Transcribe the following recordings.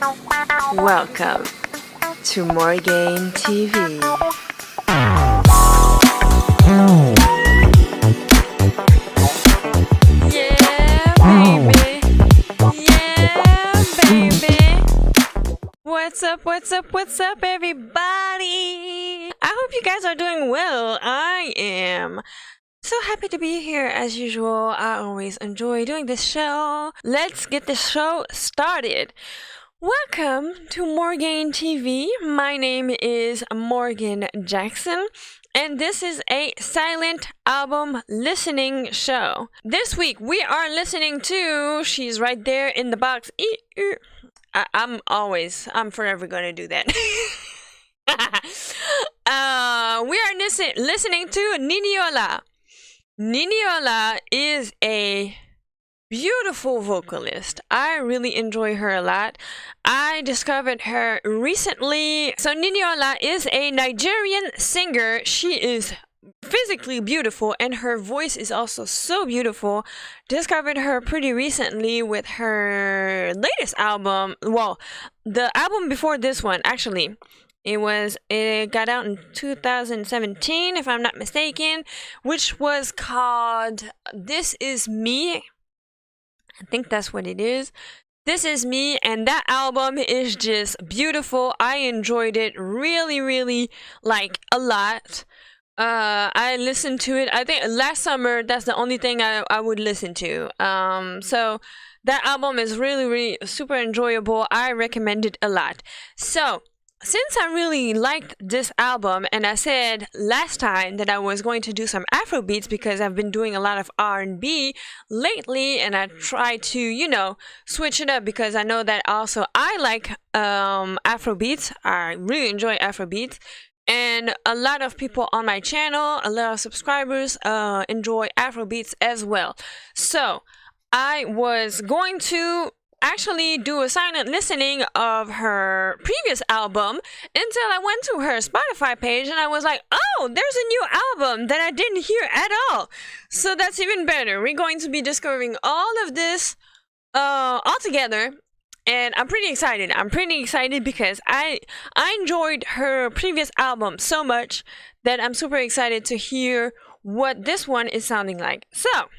Welcome to Morgane TV. Yeah, baby. Yeah, baby. What's up, everybody? I hope you guys are doing well. I am so happy to be here as usual. I always enjoy doing this show. Let's get the show started. Welcome to Morgane TV. My name is Morgane Jackson, and this is a silent album listening show. This week we are listening to, she's right there in the box. I'm forever gonna do that. We are listening to Niniola. Niniola is a beautiful vocalist. I really enjoy her a lot. I discovered her recently. So Niniola is a Nigerian singer. She is physically beautiful and her voice is also so beautiful. Discovered her pretty recently with her latest album. Well, the album before this one, actually. It got out in 2017, if I'm not mistaken, which was called This Is Me. I think that's what it is. This Is Me, and that album is just beautiful. I enjoyed it really, like, a lot. I listened to it, I think last summer. That's the only thing I would listen to. So that album is really super enjoyable. I recommend it a lot. So since I really liked this album, and I said last time that I was going to do some Afrobeats because I've been doing a lot of R&B lately, and I try to, switch it up because I know that also I like Afrobeats. I really enjoy Afrobeats. And a lot of people on my channel, a lot of subscribers enjoy Afrobeats as well. So I was going to actually do a silent listening of her previous album until I went to her Spotify page and I was like, oh, there's a new album that I didn't hear at all. So that's even better. We're going to be discovering all of this all together. And I'm pretty excited. I'm pretty excited because I enjoyed her previous album so much that I'm super excited to hear what this one is sounding like. So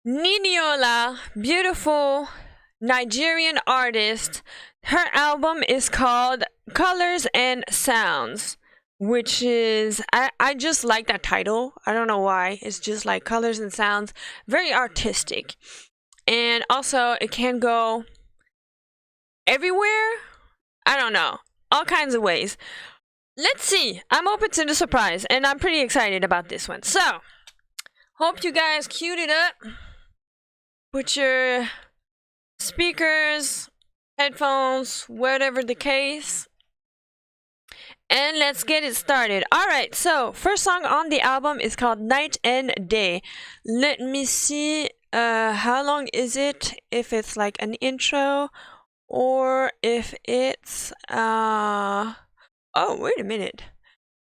Niniola, beautiful Nigerian artist. Her album is called Colors and Sounds, which is, I just like that title. I don't know why. It's just like Colors and Sounds. Very artistic. And also, it can go everywhere. I don't know. All kinds of ways. Let's see. I'm open to the surprise, and I'm pretty excited about this one. So, hope you guys queued it up. Put your speakers, headphones, whatever the case. And let's get it started. Alright, so first song on the album is called Night and Day. Let me see how long is it, if it's like an intro or if it's oh, wait a minute.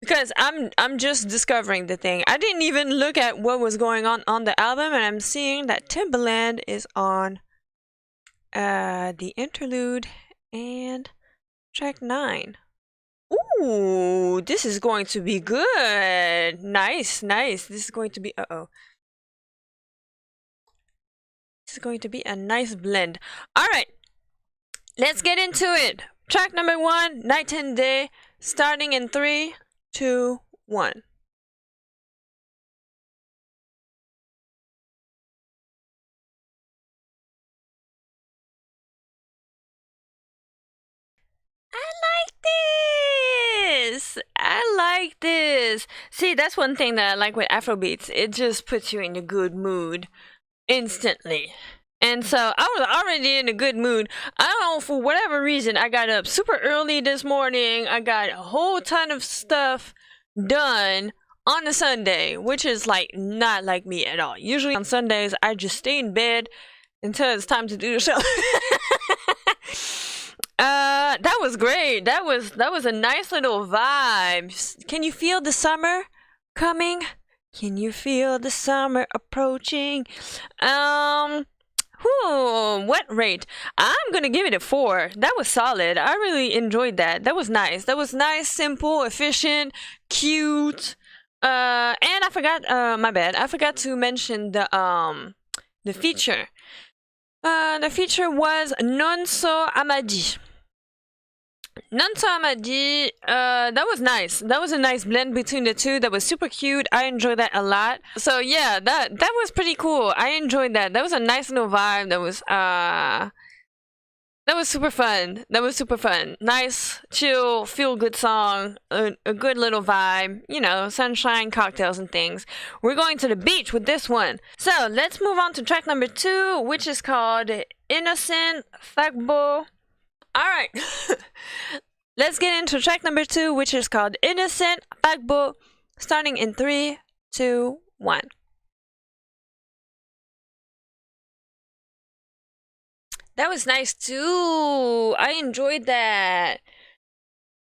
Because I'm just discovering the thing. I didn't even look at what was going on the album, and I'm seeing that Timbaland is on the interlude and track 9. Ooh, this is going to be good. Nice. This is going to be This is going to be a nice blend. All right, let's get into it. Track number 1, Night and Day, starting in 3, 2, 1. I like this. See, that's one thing that I like with Afrobeats. It just puts you in a good mood instantly. And so I was already in a good mood. I don't know, for whatever reason, I got up super early this morning. I got a whole ton of stuff done on a Sunday, which is like not like me at all. Usually on Sundays, I just stay in bed until it's time to do the show. That was great. That was a nice little vibe. Can you feel the summer coming? Can you feel the summer approaching? What rate? I'm gonna give it a 4. That was solid. I really enjoyed that. That was nice. That was nice, simple, efficient, cute. And I forgot. My bad. I forgot to mention the feature. The feature was Non So Amadi. Nanto Amadi, that was nice. That was a nice blend between the two. That was super cute. I enjoyed that a lot. So yeah, that was pretty cool. I enjoyed that. That was a nice little vibe. That was super fun. That was super fun. Nice, chill, feel good song. A good little vibe. You know, sunshine, cocktails, and things. We're going to the beach with this one. So let's move on to track number 2, which is called Innocent Fagbo. Alright, let's get into track number 2, which is called Innocent Fagbo, starting in 3, 2, 1. That was nice too. I enjoyed that.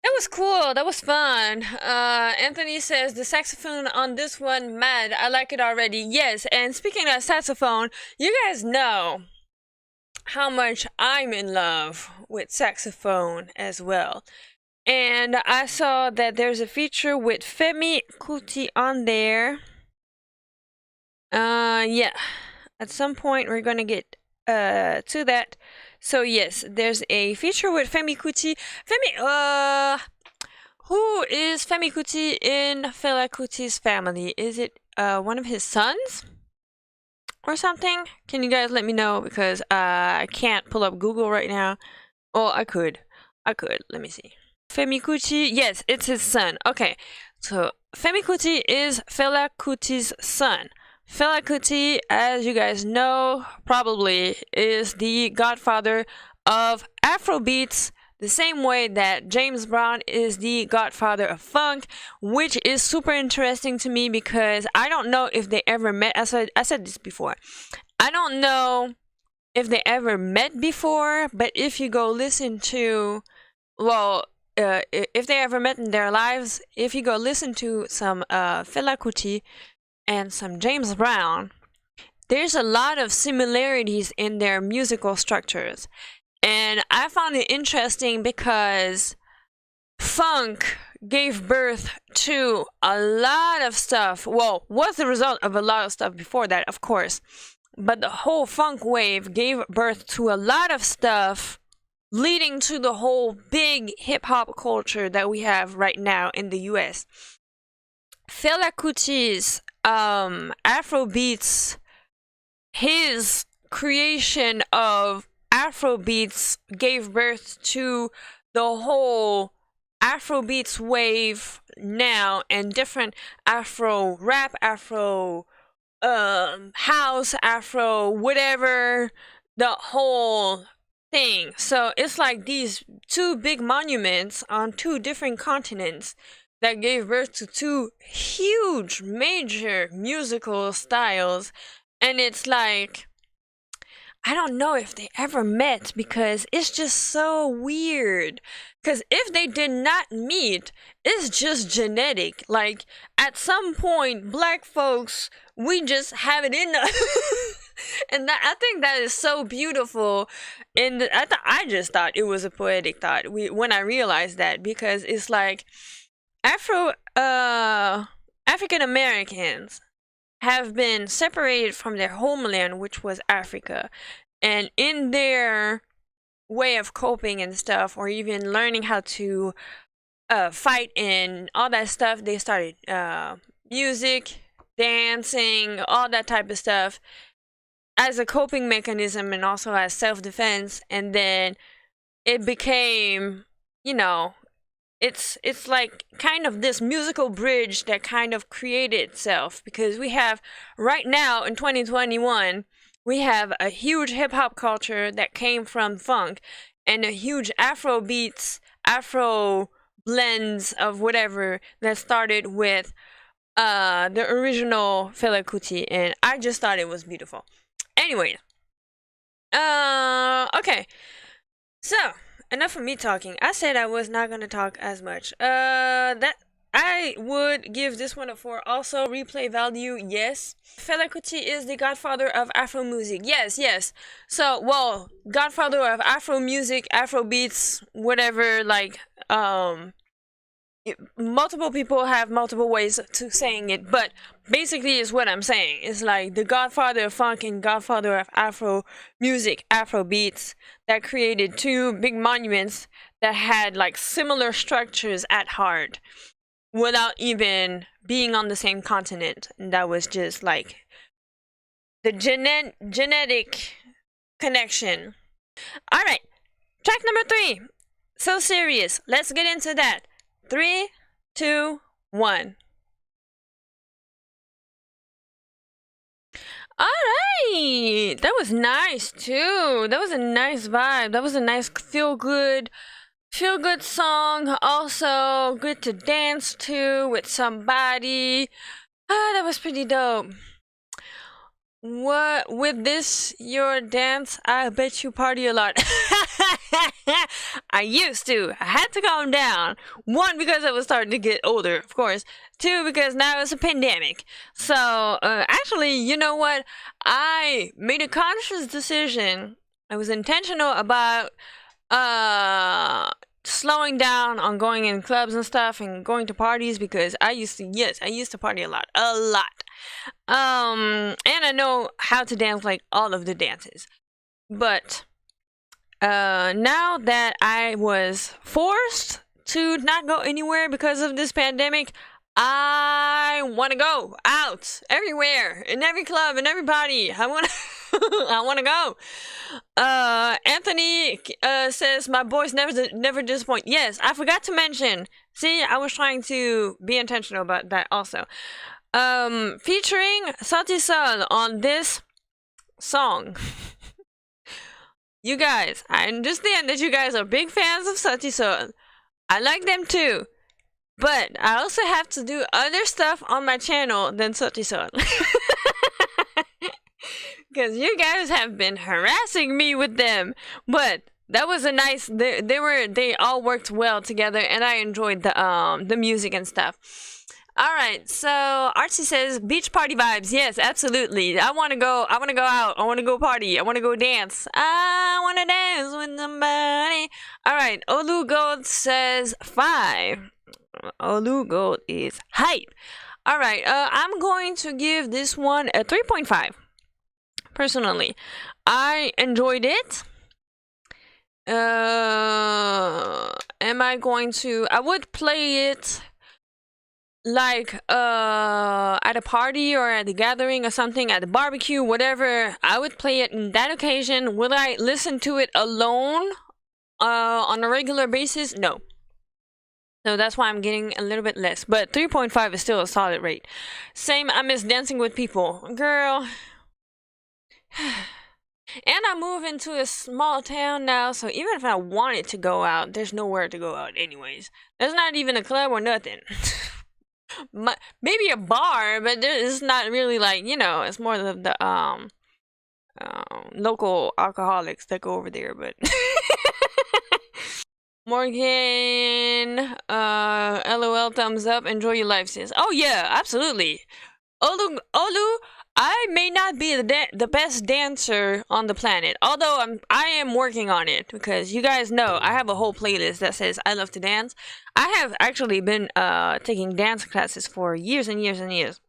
That was cool. That was fun. Anthony says the saxophone on this one, mad. I like it already. Yes, and speaking of saxophone, you guys know how much I'm in love with saxophone as well. And I saw that there's a feature with Femi Kuti on there. Yeah. At some point we're gonna get to that. So yes, there's a feature with Femi Kuti. Who is Femi Kuti in Fela Kuti's family? Is it one of his sons? Or something? Can you guys let me know, because I can't pull up Google right now. Oh, I could. Let me see. Femi Kuti, yes, it's his son. Okay, so Femi Kuti is Fela Kuti's son. Fela Kuti, as you guys know, probably is the godfather of Afrobeats, the same way that James Brown is the godfather of funk, which is super interesting to me because I don't know if they ever met. I said this before. I don't know if they ever met before, but if you go listen to, if they ever met in their lives, if you go listen to some Fela Kuti and some James Brown, there's a lot of similarities in their musical structures. And I found it interesting because funk gave birth to a lot of stuff. Well, was the result of a lot of stuff before that, of course. But the whole funk wave gave birth to a lot of stuff, leading to the whole big hip-hop culture that we have right now in the US. Fela Kuti's Afrobeats, his creation of Afrobeats gave birth to the whole Afrobeats wave now, and different Afro rap, Afro house, Afro whatever, the whole thing. So it's like these two big monuments on two different continents that gave birth to two huge major musical styles. And it's like, I don't know if they ever met, because it's just so weird. Because if they did not meet, it's just genetic. Like, at some point, black folks, we just have it in us. And I think that is so beautiful. And I just thought it was a poetic thought when I realized that, because it's like African Americans have been separated from their homeland, which was Africa, and in their way of coping and stuff, or even learning how to fight and all that stuff, they started music, dancing, all that type of stuff as a coping mechanism and also as self-defense. And then it became, you know, it's like kind of this musical bridge that kind of created itself, because we have right now in 2021, we have a huge hip-hop culture that came from funk, and a huge Afro beats, Afro blends of whatever that started with the original Fela Kuti, and I just thought it was beautiful. Anyway, okay, so enough of me talking. I said I was not gonna talk as much. I would give this one a 4. Also, replay value, yes. Fela Kuti is the godfather of Afro music. Yes, yes. So, well, godfather of Afro music, Afro beats, whatever, like, multiple people have multiple ways to saying it, but basically is what I'm saying. It's like the godfather of funk and godfather of Afro music, Afro beats, that created two big monuments that had like similar structures at heart without even being on the same continent. And that was just like the genetic connection. All right, track number 3. So serious. Let's get into that. 3, 2, 1. All right, that was nice too. That was a nice vibe. That was a nice feel good song. Also good to dance to with somebody. That was pretty dope. What with this your dance? I bet you party a lot. I used to. I had to calm down. 1, because I was starting to get older, of course. 2, because now it's a pandemic. So actually, you know what? I made a conscious decision. I was intentional about slowing down on going in clubs and stuff and going to parties, because I used to party a lot. And I know how to dance like all of the dances. But now that I was forced to not go anywhere because of this pandemic, I want to go out everywhere, in every club, in every party. I want to go. Anthony says my boys never disappoint. Yes, I forgot to mention. See, I was trying to be intentional about that also. Featuring Sauti Sol on this song. You guys, I understand that you guys are big fans of Sauti Sol. I like them too. But I also have to do other stuff on my channel than Sauti Sol. Because you guys have been harassing me with them. But that was a nice, they all worked well together, and I enjoyed the music and stuff. All right, so Archie says beach party vibes. Yes, absolutely. I want to go out. I want to go party. I want to go dance. I want to dance with somebody. All right, Olu Gold says 5. Olu Gold is hype. All right, I'm going to give this one a 3.5. Personally, I enjoyed it. I would play it like at a party or at a gathering or something, at a barbecue, whatever. I would play it in that occasion. Will I listen to it alone on a regular basis? No. So that's why I'm getting a little bit less. But 3.5 is still a solid rate. Same, I miss dancing with people. Girl. And I move into a small town now, so even if I wanted to go out, there's nowhere to go out anyways. There's not even a club or nothing. Maybe a bar, but it's not really like, it's more of the local alcoholics that go over there. But Morgane, LOL, thumbs up, enjoy your life, sis. Oh yeah, absolutely. Olu, I may not be the best dancer on the planet, although I am working on it, because you guys know I have a whole playlist that says I love to dance. I have actually been taking dance classes for years and years and years.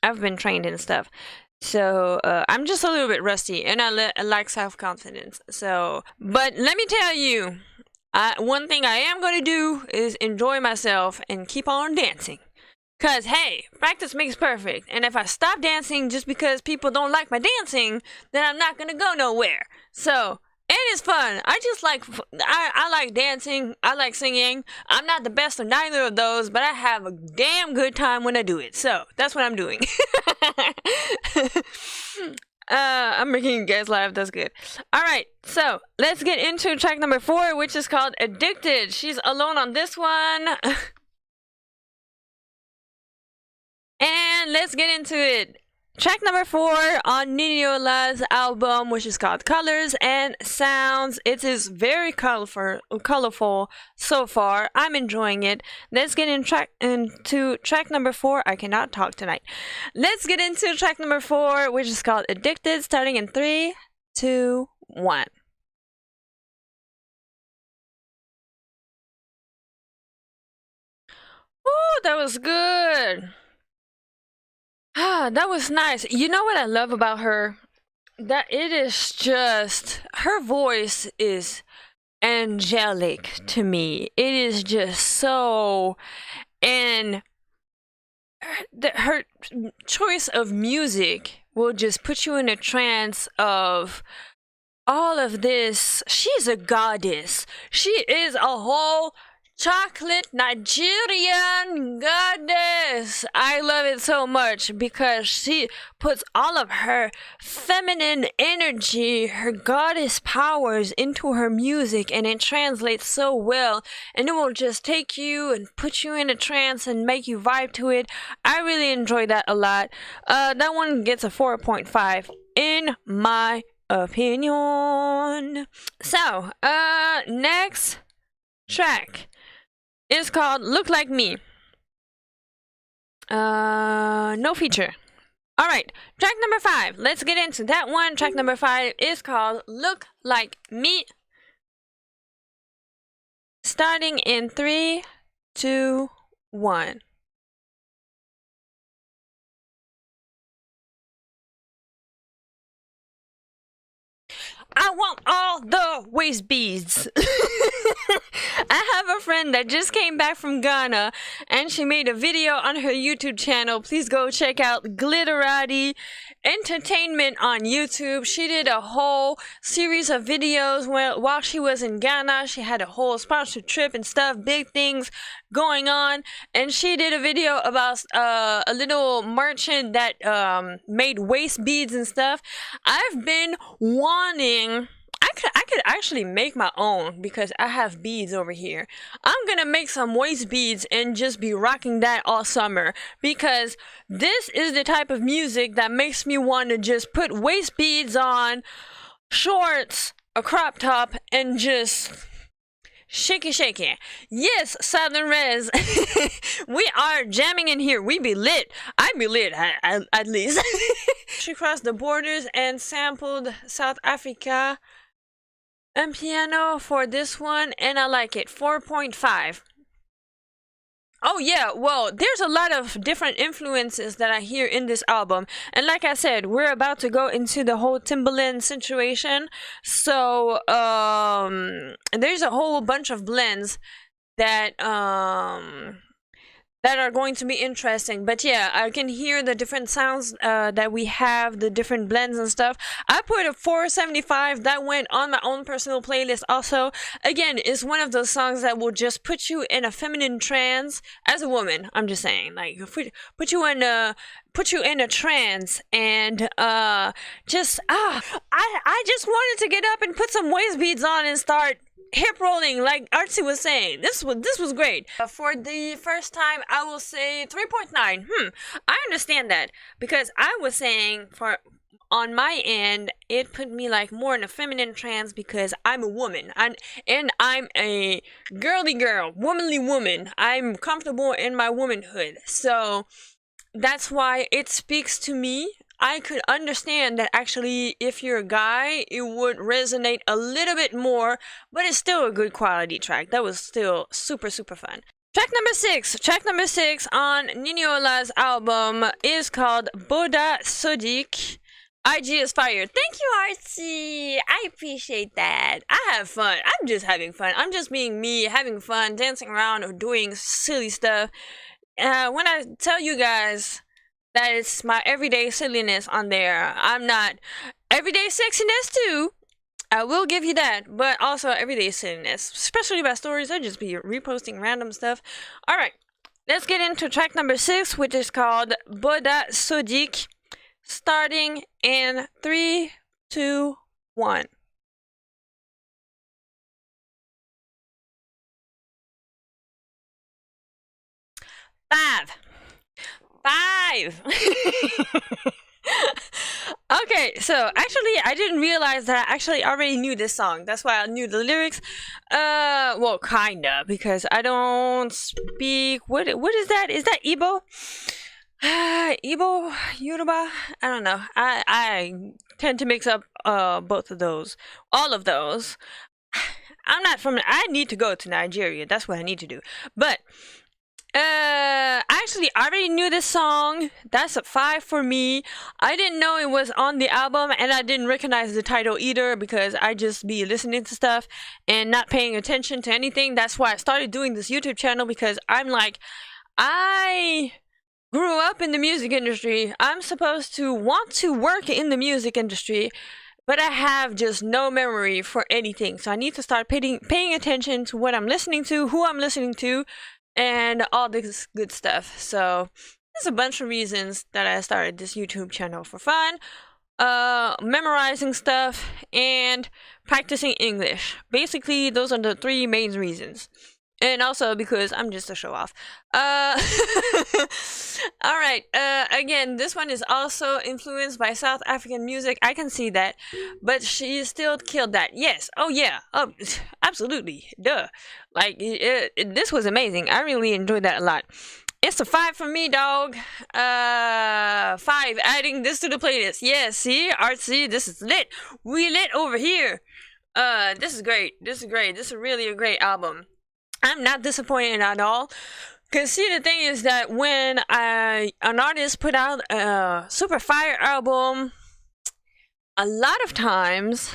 I've been trained and stuff. So I'm just a little bit rusty, and I lack self-confidence. So, but let me tell you, one thing I am going to do is enjoy myself and keep on dancing. Because, hey, practice makes perfect. And if I stop dancing just because people don't like my dancing, then I'm not going to go nowhere. So, it is fun. I like dancing. I like singing. I'm not the best of neither of those, but I have a damn good time when I do it. So, that's what I'm doing. I'm making you guys laugh. That's good. All right. So, let's get into track number 4, which is called Addicted. She's alone on this one. And let's get into it. Track number 4 on Niniola's album, which is called Colors and Sounds. It is very colorful so far. I'm enjoying it. Let's get into track number 4. I cannot talk tonight. Let's get into track number 4, which is called Addicted, starting in 3, 2, 1. Oh, that was good. Ah, that was nice. You know what I love about her? That it is just, her voice is angelic to me. It is just so, and her choice of music will just put you in a trance of all of this. She's a goddess. She is a whole chocolate Nigerian goddess. I love it so much because she puts all of her feminine energy, her goddess powers into her music, and it translates so well, and it will just take you and put you in a trance and make you vibe to it. I really enjoy that a lot. That one gets a 4.5 in my opinion. So, next track is called Look Like Me. No feature. Alright, track number 5. Let's get into that one. Track number 5 is called Look Like Me. Starting in 3, 2, 1. I want all the waist beads. I have a friend that just came back from Ghana and she made a video on her YouTube channel. Please go check out Glitterati Entertainment on YouTube. She did a whole series of videos while she was in Ghana. She had a whole sponsored trip and stuff, big things going on, and she did a video about a little merchant that made waist beads and stuff. I've been wanting, I could actually make my own because I have beads over here. I'm gonna make some waist beads and just be rocking that all summer because this is the type of music that makes me want to just put waist beads on, shorts, a crop top, and just shaky shaky. Yes, Southern Res. We are jamming in here. We be lit. I be lit at least. She crossed the borders and sampled South Africa and piano for this one, and I like it. 4.5. Oh yeah, well, there's a lot of different influences that I hear in this album. And like I said, we're about to go into the whole Timbaland situation. So, there's a whole bunch of blends that that are going to be interesting. But yeah, I can hear the different sounds that we have, the different blends and stuff. I put a 475 that went on my own personal playlist also. Again, it's one of those songs that will just put you in a feminine trance as a woman. I'm just saying, like, put you in a trance, and I just wanted to get up and put some waist beads on and start hip rolling, like Artsy was saying. This was great. For the first time, I will say 3.9. I understand that because I was saying on my end, it put me like more in a feminine trance because I'm a woman and I'm a girly girl, womanly woman. I'm comfortable in my womanhood, so that's why it speaks to me. I could understand that actually if you're a guy, it would resonate a little bit more, but it's still a good quality track. That was still super, super fun. Track number 6. Track number 6 on Niniola's album is called Boda Sodiq. IG is fire. Thank you, Artsy. I appreciate that. I have fun. I'm just having fun. I'm just being me, having fun, dancing around or doing silly stuff. When I tell you guys that it's my everyday silliness on there, I'm not everyday sexiness too. I will give you that, but also everyday silliness, especially about stories. I just be reposting random stuff. All right, let's get into track number 6, which is called Boda Sodiq. Starting in 3, 2, 1. Five. Okay, so actually I didn't realize that I actually already knew this song. That's why I knew the lyrics. Well, kinda, because I don't speak. What is that? Is that Igbo? Igbo, Yoruba? I don't know. I tend to mix up both of those, all of those. I'm not from. I need to go to Nigeria. That's what I need to do. But actually, I already knew this song. That's a 5 for me. I didn't know it was on the album, and I didn't recognize the title either because I just be listening to stuff and not paying attention to anything. That's why I started doing this YouTube channel, because I'm like, I grew up in the music industry. I'm supposed to want to work in the music industry, but I have just no memory for anything. So I need to start paying attention to what I'm listening to, who I'm listening to, and all this good stuff. So there's a bunch of reasons that I started this YouTube channel: for fun, memorizing stuff, and practicing English. Basically, those are the 3 main reasons. And also because I'm just a show off. Alright, again, this one is also influenced by South African music. I can see that. But she still killed that. Yes. Oh, yeah. Oh, absolutely. Duh. Like, this was amazing. I really enjoyed that a lot. It's a 5 for me, dog. 5. Adding this to the playlist. Yeah, see? Artsy, this is lit. We lit over here. This is great. This is great. This is really a great album. I'm not disappointed at all. Cause see, the thing is that when an artist put out a super fire album, a lot of times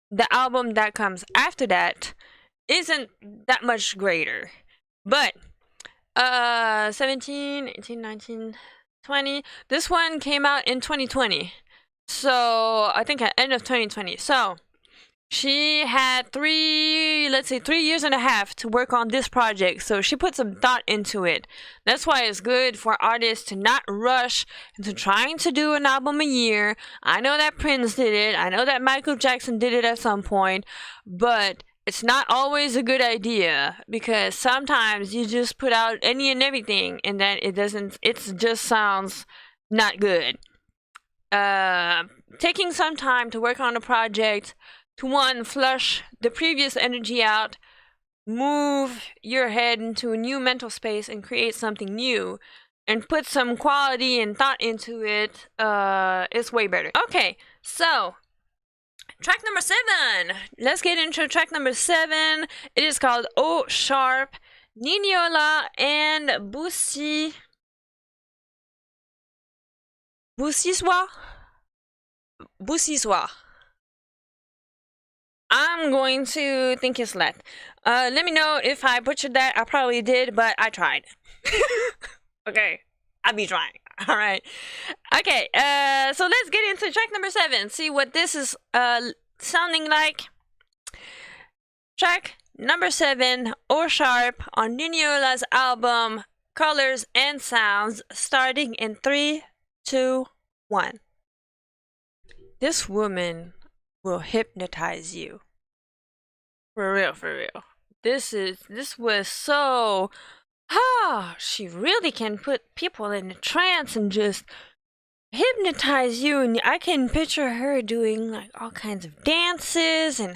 the album that comes after that isn't that much greater. But 17, 18, 19, 20. This one came out in 2020. So I think at end of 2020. So she had 3 years and a half to work on this project, so she put some thought into it. That's why it's good for artists to not rush into trying to do an album a year. I know that Prince did it, I know that Michael Jackson did it at some point, but it's not always a good idea, because sometimes you just put out any and everything, and then it just sounds not good. Taking some time to work on a project, to one, flush the previous energy out, move your head into a new mental space and create something new, and put some quality and thought into it, is way better. Okay, so track number 7. Let's get into track number 7. It is called O Sharp, Niniola and Busiswa. I'm going to think it's let. Let me know if I butchered that. I probably did, but I tried. Okay, I'll be trying. All right. Okay, so let's get into track number 7. See what this is sounding like. Track number 7, O Sharp, on Niniola's album Colors and Sounds, starting in 3, 2, 1. This woman will hypnotize you. For real, for real. This was so... she really can put people in a trance and just hypnotize you, and I can picture her doing like all kinds of dances and...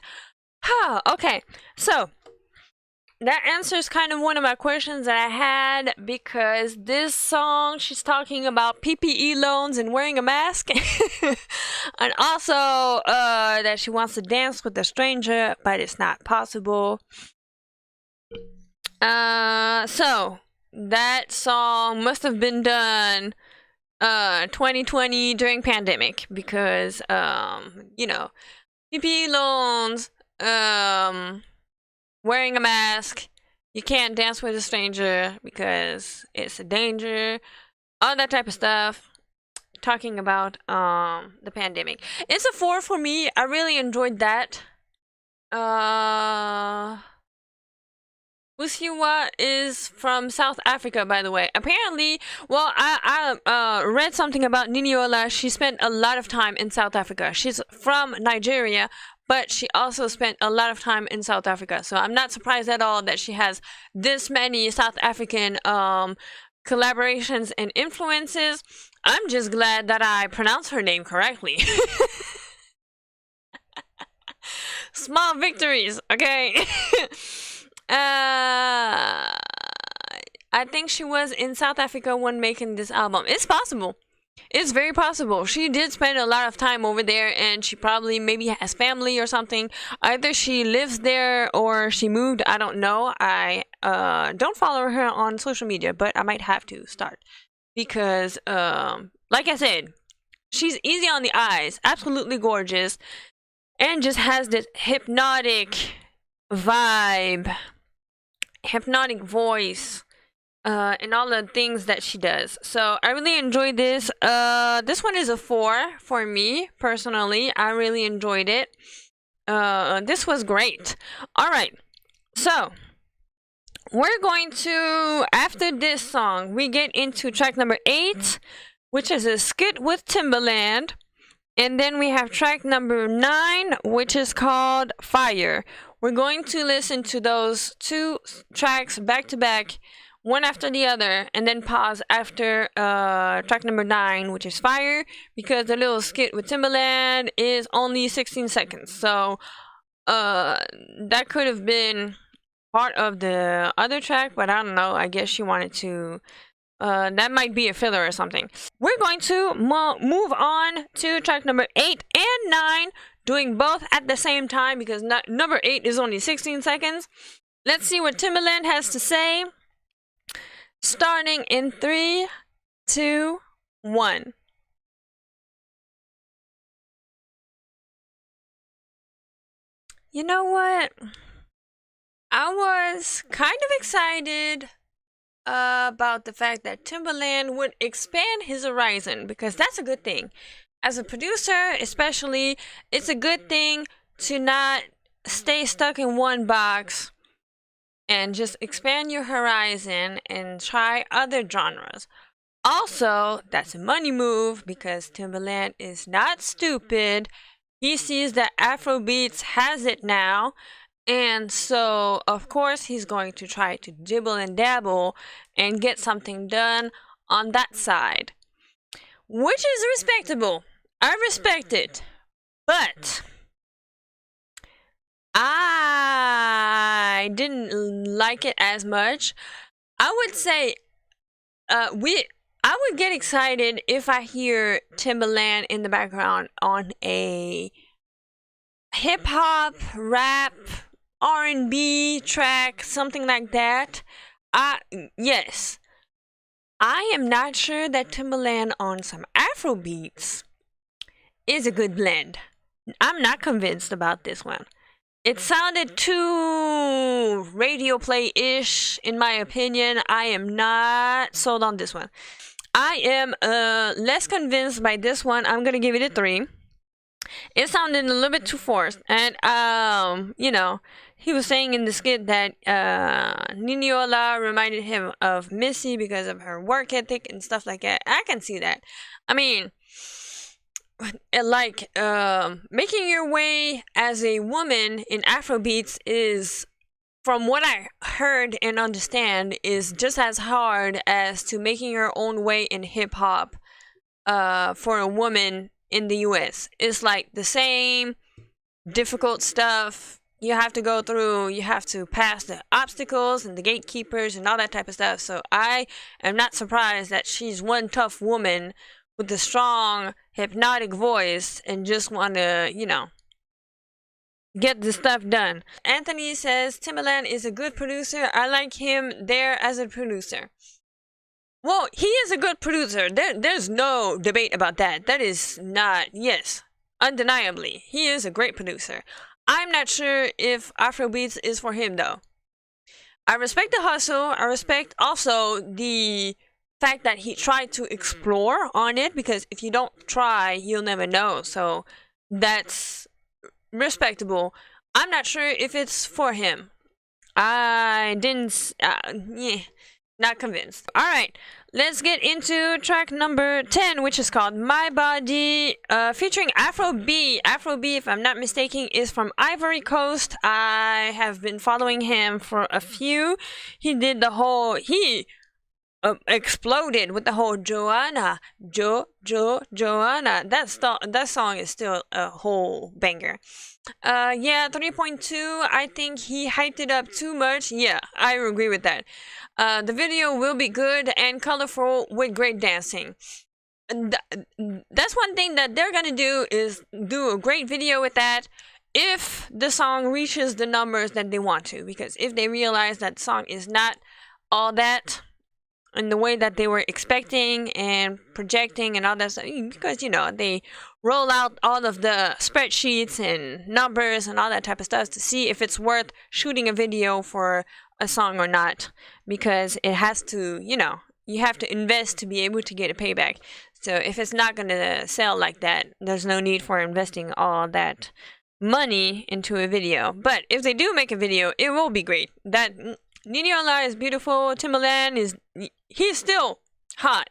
okay, so that answers kind of one of my questions that I had, because this song, she's talking about PPE loans and wearing a mask, and also that she wants to dance with a stranger, but it's not possible. So that song must have been done 2020 during pandemic, because you know, PPE loans, wearing a mask, you can't dance with a stranger because it's a danger, all that type of stuff. Talking about the pandemic. It's a 4 for me. I really enjoyed that. Usiwa is from South Africa, by the way. Apparently, well, I read something about Niniola. She spent a lot of time in South Africa. She's from Nigeria, but she also spent a lot of time in South Africa. So I'm not surprised at all that she has this many South African collaborations and influences. I'm just glad that I pronounced her name correctly. Small victories, okay? I think she was in South Africa when making this album. It's possible. It's very possible. She did spend a lot of time over there, and she probably maybe has family or something. Either she lives there or she moved. I don't know. I don't follow her on social media, but I might have to start. Because, like I said, she's easy on the eyes, absolutely gorgeous, and just has this hypnotic vibe, hypnotic voice, and all the things that she does. So I really enjoyed this. This one is a 4 for me personally. I really enjoyed it. This was great. All right, so we're going to, after this song, we get into track number 8, which is a skit with Timbaland. And then we have track number 9, which is called Fire. We're going to listen to those 2 tracks back to back, one after the other, and then pause after track number 9, which is Fire, because the little skit with Timbaland is only 16 seconds. So that could have been part of the other track, but I don't know. I guess she wanted to. That might be a filler or something. We're going to move on to track number 8 and 9, doing both at the same time because number 8 is only 16 seconds. Let's see what Timbaland has to say. Starting in 3, 2, 1. You know what? I was kind of excited about the fact that Timbaland would expand his horizon, because that's a good thing. As a producer, especially, it's a good thing to not stay stuck in one box and just expand your horizon and try other genres. Also, that's a money move because Timbaland is not stupid. He sees that Afrobeats has it now, and so of course he's going to try to dibble and dabble and get something done on that side, which is respectable. I respect it, but I didn't like it as much. I would say I would get excited if I hear Timbaland in the background on a hip hop, rap, R&B track, something like that. Yes. I am not sure that Timbaland on some Afrobeats is a good blend. I'm not convinced about this one. It sounded too radio play-ish, in my opinion. I am not sold on this one. I am less convinced by this one. I'm gonna give it a 3. It sounded a little bit too forced, and you know, he was saying in the skit that Niniola reminded him of Missy because of her work ethic and stuff like that. I can see that. I mean, like making your way as a woman in Afrobeats is, from what I heard and understand, is just as hard as to making your own way in hip hop for a woman in the US. It's like the same difficult stuff you have to go through. You have to pass the obstacles and the gatekeepers and all that type of stuff. So I am not surprised that she's one tough woman with a strong hypnotic voice and just want to, you know, get the stuff done. Anthony says Timbaland is a good producer. I like him there as a producer. Well, he is a good producer. There's no debate about that. That is not, yes, undeniably, he is a great producer. I'm not sure if Afrobeats is for him though. I respect the hustle. I respect also the fact that he tried to explore on it, because if you don't try, you'll never know. So that's respectable. I'm not sure if it's for him. I didn't, not convinced. All right, let's get into track number 10, which is called My Body, featuring Afro B. Afro B, if I'm not mistaken, is from Ivory Coast. I have been following him for a few. He did the whole, he exploded with the whole Joanna, Joanna. That song is still a whole banger. Yeah, 3.2. I think he hyped it up too much. Yeah, I agree with that. The video will be good and colorful with great dancing. That's one thing that they're gonna do, is do a great video with that if the song reaches the numbers that they want to. Because if they realize that song is not all that in the way that they were expecting and projecting and all that stuff, because they roll out all of the spreadsheets and numbers and all that type of stuff to see if it's worth shooting a video for a song or not, because it has to, you have to invest to be able to get a payback. So if it's not going to sell like that, there's no need for investing all that money into a video. But if they do make a video, it will be great. That Niniola is beautiful. Timbaland he's still hot.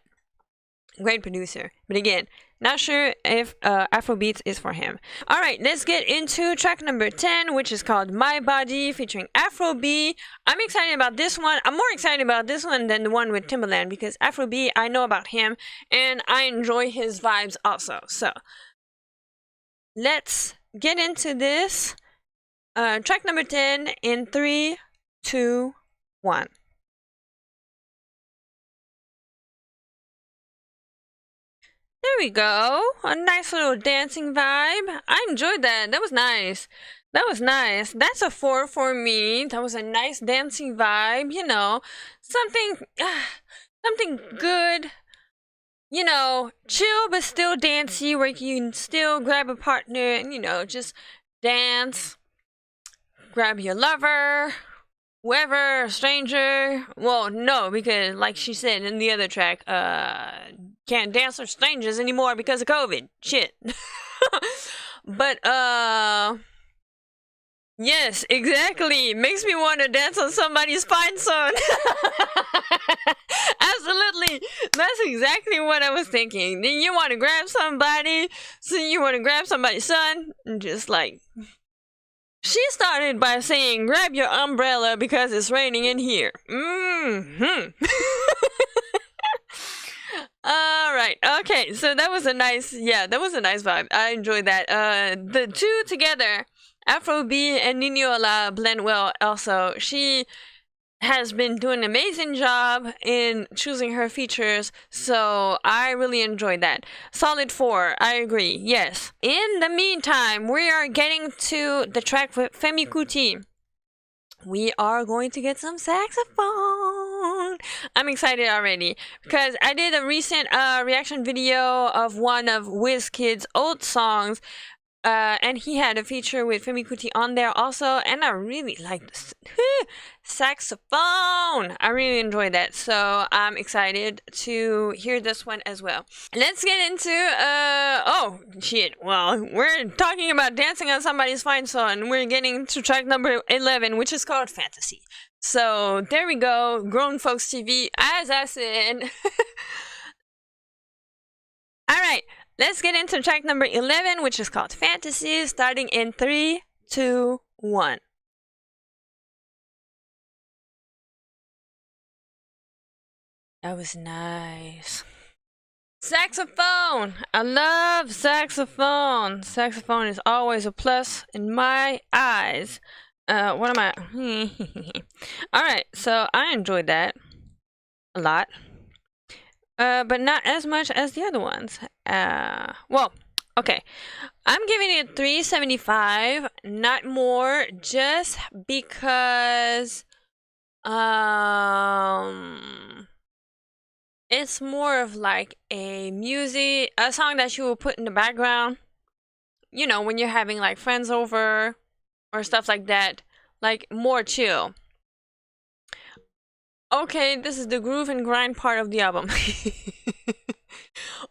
Great producer. But again, not sure if Afrobeats is for him. Alright, let's get into track number 10, which is called My Body, featuring Afrobeat. I'm excited about this one. I'm more excited about this one than the one with Timbaland, because Afrobeat, I know about him, and I enjoy his vibes also. So, let's get into this. Track number 10 in 3, 2, 1. There we go. A nice little dancing vibe. I enjoyed that. That was nice. That was nice. That's a 4 for me. That was a nice dancing vibe. Something good. Chill but still dancey, where you can still grab a partner and, just dance. Grab your lover. Whoever, stranger. Well, no, because like she said in the other track, can't dance with strangers anymore because of COVID. Shit. But, yes, exactly. Makes me want to dance on somebody's fine son. Absolutely. That's exactly what I was thinking. Then you want to grab somebody, so you want to grab somebody's son, and just like... She started by saying, grab your umbrella because it's raining in here. Alright, okay, so that was a nice vibe. I enjoyed that. The two together, Afrobeat and Niniola, blend well also. She has been doing an amazing job in choosing her features, so I really enjoyed that. Solid 4, I agree, yes. In the meantime, we are getting to the track with Femi Kuti. We are going to get some saxophone. I'm excited already because I did a recent reaction video of one of Wizkid's old songs. And he had a feature with Femi Kuti on there also, and I really like the saxophone. I really enjoyed that, so I'm excited to hear this one as well. Let's get into oh shit. Well, we're talking about dancing on somebody's fine son. We're getting to track number 11, which is called Fantasy. So there we go, Grown Folks TV, as I said. All right. Let's get into track number 11, which is called Fantasy, starting in 3, 2, 1. That was nice. Saxophone! I love saxophone. Saxophone is always a plus in my eyes. What am I? Alright, so I enjoyed that a lot. But not as much as the other ones. Well, okay. I'm giving it 375, not more, just because it's more of like a song that you will put in the background, when you're having like friends over or stuff like that, like more chill. Okay, this is the groove and grind part of the album.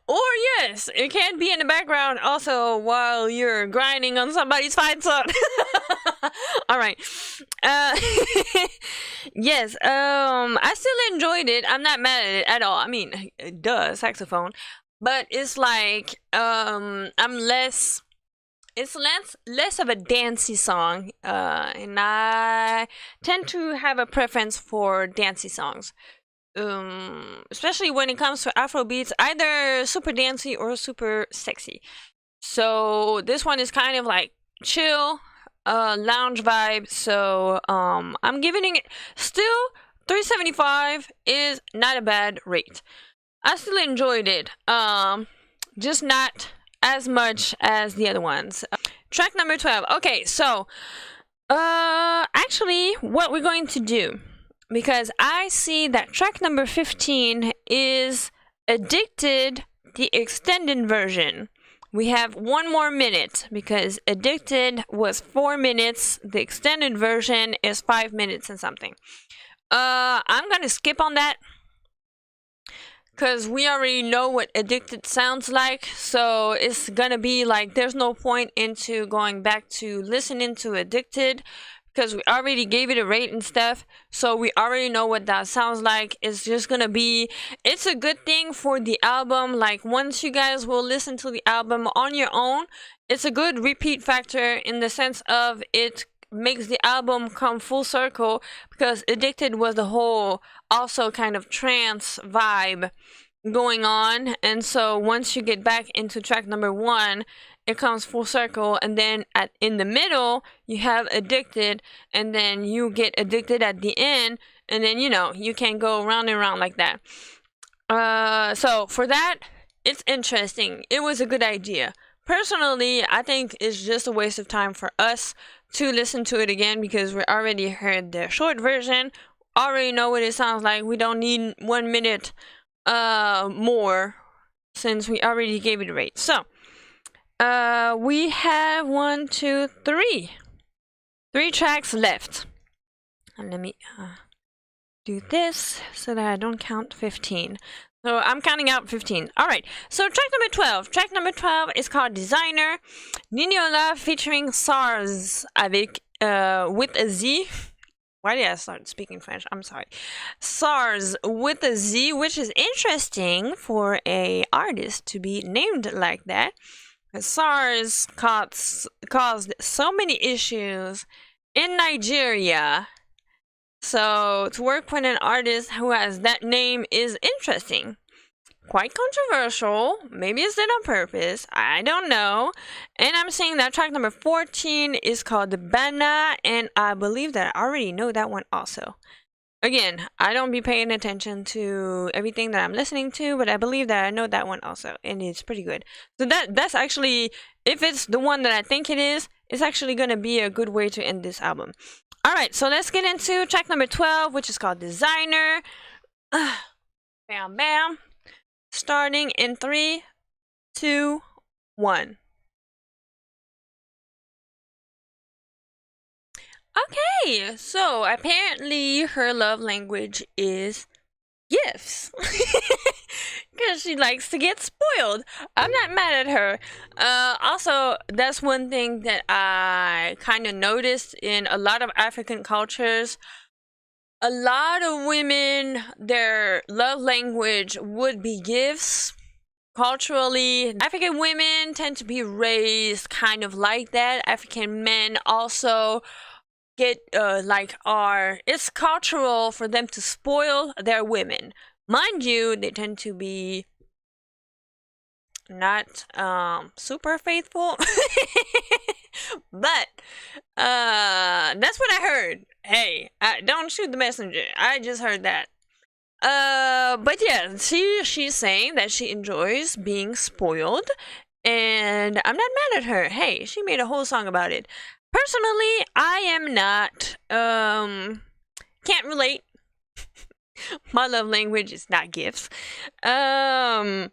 Or yes, it can be in the background also while you're grinding on somebody's fine song. Alright. Yes, I still enjoyed it. I'm not mad at it at all. I mean, duh, saxophone. But it's like, it's less of a dancey song, and I tend to have a preference for dancey songs. especially when it comes to Afro beats, either super dancey or super sexy. So this one is kind of like chill, lounge vibe. So I'm giving it still 375 is not a bad rate. I still enjoyed it. Just not as much as the other ones. Track number 12. Okay, so actually what we're going to do, because I see that track number 15 is Addicted, the extended version. We have 1 more minute because Addicted was 4 minutes. The extended version is 5 minutes and something. I'm gonna skip on that because we already know what Addicted sounds like. So it's gonna be like there's no point into going back to listening to Addicted because we already gave it a rate and stuff. So we already know what that sounds like. It's just gonna be, it's a good thing for the album. Like once you guys will listen to the album on your own, it's a good repeat factor in the sense of it makes the album come full circle, because Addicted was the whole also kind of trance vibe going on. And so once you get back into track number 1, it comes full circle, and then in the middle you have Addicted, and then you get Addicted at the end, and then you can go round and round like that. So for that, it's interesting. It was a good idea. Personally, I think it's just a waste of time for us to listen to it again because we already heard the short version, already know what it sounds like. We don't need 1 minute more since we already gave it a rate. So we have 1, 2, 3 tracks left, and let me do this so that I don't count 15. So I'm counting out 15. Alright, so track number 12. Track number 12 is called Designer. Niniola featuring SARS avec with a Z. Why did I start speaking French? I'm sorry. SARS with a Z, which is interesting for a artist to be named like that. SARS caused so many issues in Nigeria. So to work with an artist who has that name is interesting. Quite controversial. Maybe it's done on purpose. I don't know. And I'm saying that track number 14 is called Bana, and I believe that I already know that one also. Again, I don't be paying attention to everything that I'm listening to, but I believe that I know that one also, and it's pretty good. So that's actually, if it's the one that I think it is, it's actually going to be a good way to end this album. Alright, so let's get into track number 12, which is called Designer. Bam, bam. Starting in 3, 2, 1. Okay, so apparently her love language is gifts. Because she likes to get spoiled. I'm not mad at her. Also, that's one thing that I kind of noticed in a lot of African cultures. A lot of women, their love language would be gifts. Culturally, African women tend to be raised kind of like that. African men also get it's cultural for them to spoil their women. Mind you, they tend to be not super faithful. But that's what I heard. Hey, don't shoot the messenger. I just heard that. But yeah, she's saying that she enjoys being spoiled, and I'm not mad at her. Hey, she made a whole song about it. Personally, I am not, can't relate. My love language is not gifts. I'm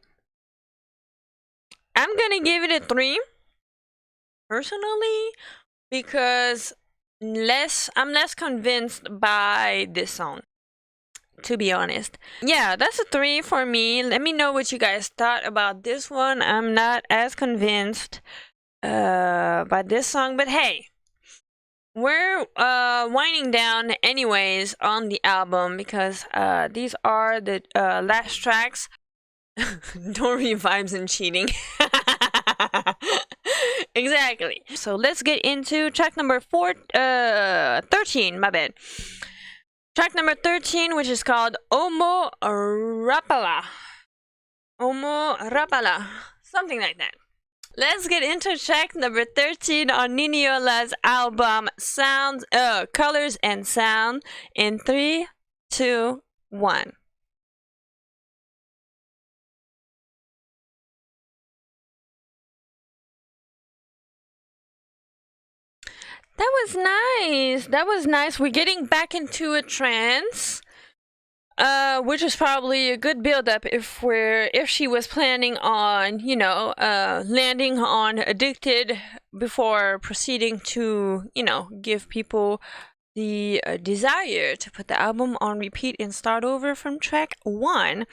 gonna give it a 3, personally, because I'm less convinced by this song, to be honest. Yeah, that's a 3 for me. Let me know what you guys thought about this one. I'm not as convinced by this song, but hey, we're winding down anyways on the album because these are the last tracks. Don't read vibes and cheating. Exactly. So let's get into track number 13, my bad. Track number 13, which is called Omo Rapala. Omo Rapala. Something like that. Let's get into track number 13 on Niniola's album Sounds, Colors and Sound in 3, 2, 1. That was nice. That was nice. We're getting back into a trance. Which is probably a good build-up if she was planning on, landing on Addicted before proceeding to, give people the desire to put the album on repeat and start over from track 1.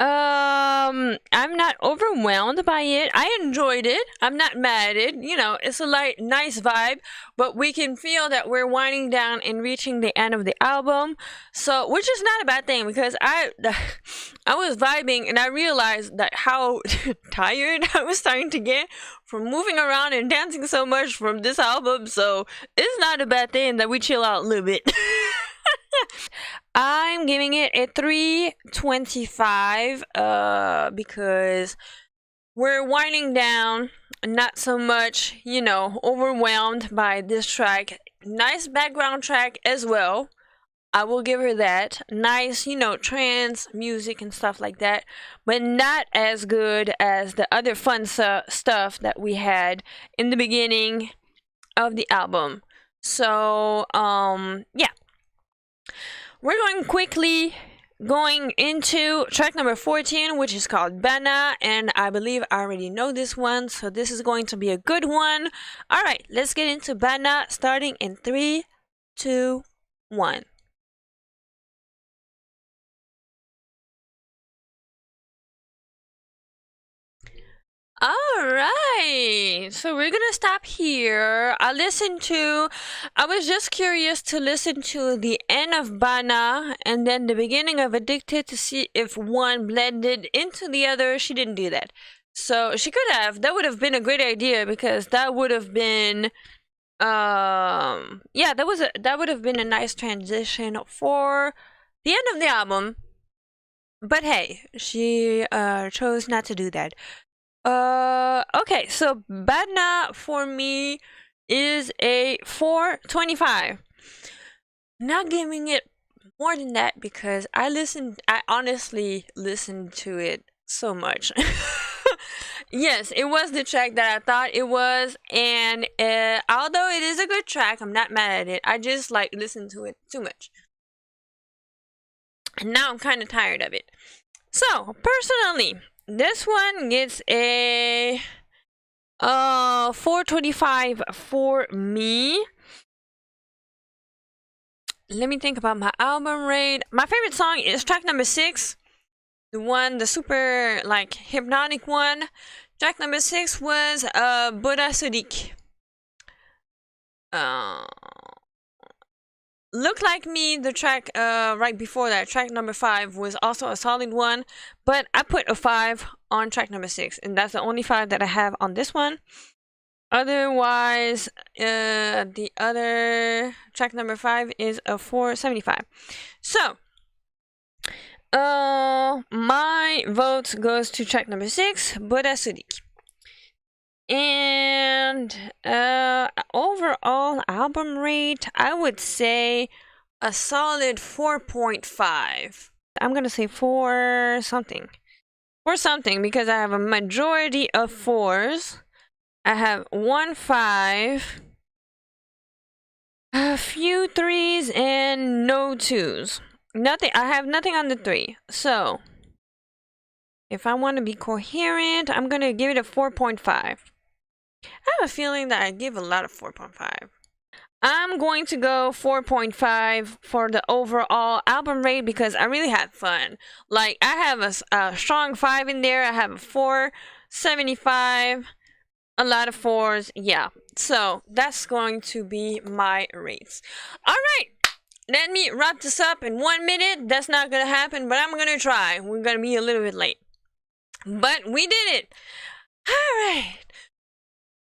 I'm not overwhelmed by it. I enjoyed it. I'm not mad at it. It's a nice vibe, but we can feel that we're winding down and reaching the end of the album. So, which is not a bad thing, because I was vibing and I realized that how tired I was starting to get from moving around and dancing so much from this album. So, it's not a bad thing that we chill out a little bit. I'm giving it a 3.25 because we're winding down, not so much, overwhelmed by this track. Nice background track as well. I will give her that. Nice, trance music and stuff like that, but not as good as the other fun stuff that we had in the beginning of the album. So, yeah. We're going into track number 14, which is called Bana, and I believe I already know this one, so this is going to be a good one. Alright, let's get into Bana, starting in 3, 2, 1. Alright, so we're gonna stop here. I was just curious to listen to the end of Bana and then the beginning of Addicted to see if one blended into the other. She didn't do that. So she could have. That would have been a great idea, because that would have been that would have been a nice transition for the end of the album. But hey, she chose not to do that. Okay, so Badna for me is a 4.25. Not giving it more than that because I honestly listened to it so much. Yes, it was the track that I thought it was, and although it is a good track, I'm not mad at it. I just listened to it too much. And now I'm kind of tired of it. So, personally, this one gets a 4.25 for me. Let me think about my album rate. My favorite song is track number 6. The super hypnotic one. Track number 6 was Buddha Sudik. Look Like Me, the track right before that, track number 5, was also a solid one, but I put a 5 on track number 6, and that's the only 5 that I have on this one. Otherwise, the other track number 5 is a 4.75. So, my vote goes to track number 6, Buddha Sudik. And overall album rate, I would say a solid 4.5. I'm gonna say 4 something. 4 something because I have a majority of 4s. I have 1 5, a few 3s, and no 2s. I have nothing on the 3. So if I want to be coherent, I'm gonna give it a 4.5. I have a feeling that I give a lot of 4.5. I'm going to go 4.5 for the overall album rate because I really had fun. I have a strong 5 in there. I have a 4.75, a lot of 4s. Yeah, so that's going to be my rates. All right, let me wrap this up in 1 minute. That's not going to happen, but I'm going to try. We're going to be a little bit late, but we did it. All right.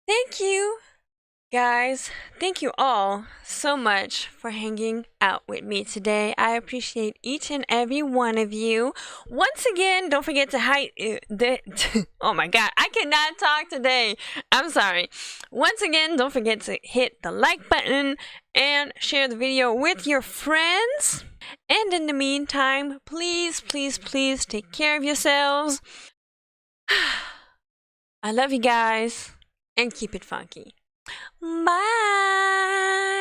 Thank you Guys, thank you all so much for hanging out with me today. I appreciate each and every one of you. Once again, don't forget to oh my god, I cannot talk today. I'm sorry. Once again, don't forget to hit the like button and share the video with your friends. And in the meantime, please, please, please take care of yourselves. I love you guys and keep it funky. Bye.